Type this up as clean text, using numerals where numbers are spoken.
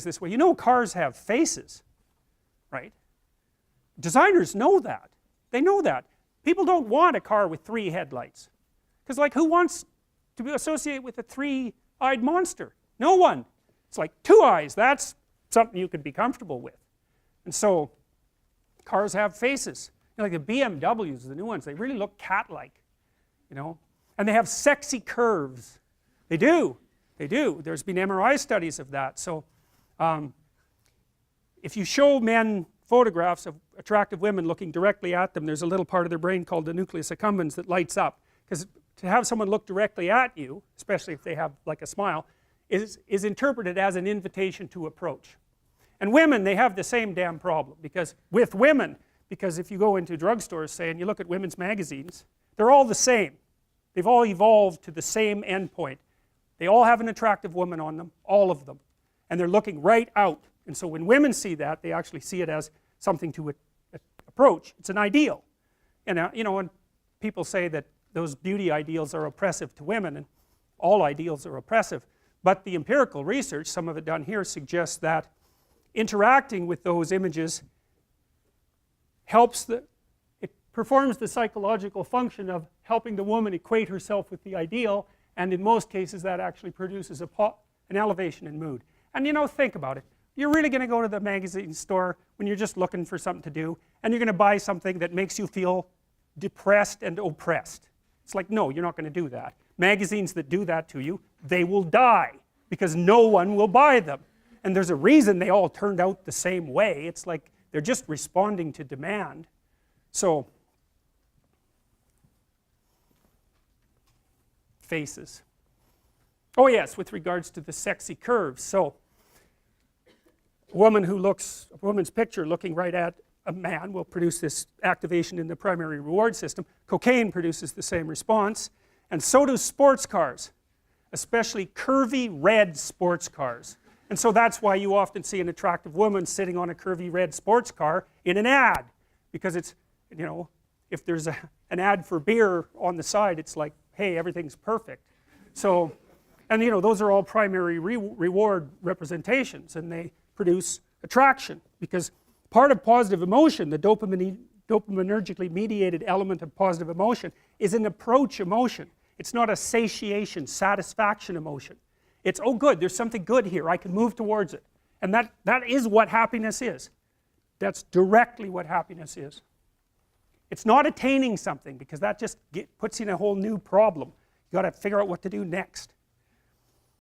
this way. You know cars have faces, right? Designers know that. They know that. People don't want a car with 3 headlights. Because like, who wants to be associated with a 3-eyed monster? No one. It's like 2 eyes. That's something you could be comfortable with. And so cars have faces. You know, like the BMWs, the new ones, they really look cat-like, you know. And they have sexy curves. They do. They do. There's been MRI studies of that. So if you show men photographs of attractive women looking directly at them, there's a little part of their brain called the nucleus accumbens that lights up. Because to have someone look directly at you, especially if they have like a smile, is interpreted as an invitation to approach. And women, they have the same damn problem, because with women, because if you go into drugstores, say, and you look at women's magazines, they're all the same. They've all evolved to the same endpoint. They all have an attractive woman on them, all of them. And they're looking right out. And so when women see that, they actually see it as something to approach. It's an ideal. And you know, when people say that those beauty ideals are oppressive to women, and all ideals are oppressive, but the empirical research, some of it done here, suggests that interacting with those images helps it performs the psychological function of helping the woman equate herself with the ideal, and in most cases that actually produces an elevation in mood. And you know, think about it. You're really going to go to the magazine store when you're just looking for something to do, and you're going to buy something that makes you feel depressed and oppressed. It's like, no, you're not going to do that. Magazines that do that to you, they will die, because no one will buy them. And there's a reason they all turned out the same way. It's like they're just responding to demand. So, faces. Oh yes, with regards to the sexy curves. So, a woman's picture looking right at a man will produce this activation in the primary reward system. Cocaine produces the same response, and so do sports cars, especially curvy red sports cars. And so that's why you often see an attractive woman sitting on a curvy red sports car in an ad, because it's, you know, if there's an ad for beer on the side, it's like, hey, everything's perfect. So, and you know, those are all primary reward representations, and they produce attraction, because part of positive emotion, the dopaminergically mediated element of positive emotion, is an approach emotion. It's not a satiation, satisfaction emotion. It's, oh good, there's something good here, I can move towards it. And that is what happiness is. That's directly what happiness is. It's not attaining something, because that just puts you in a whole new problem. You got to figure out what to do next.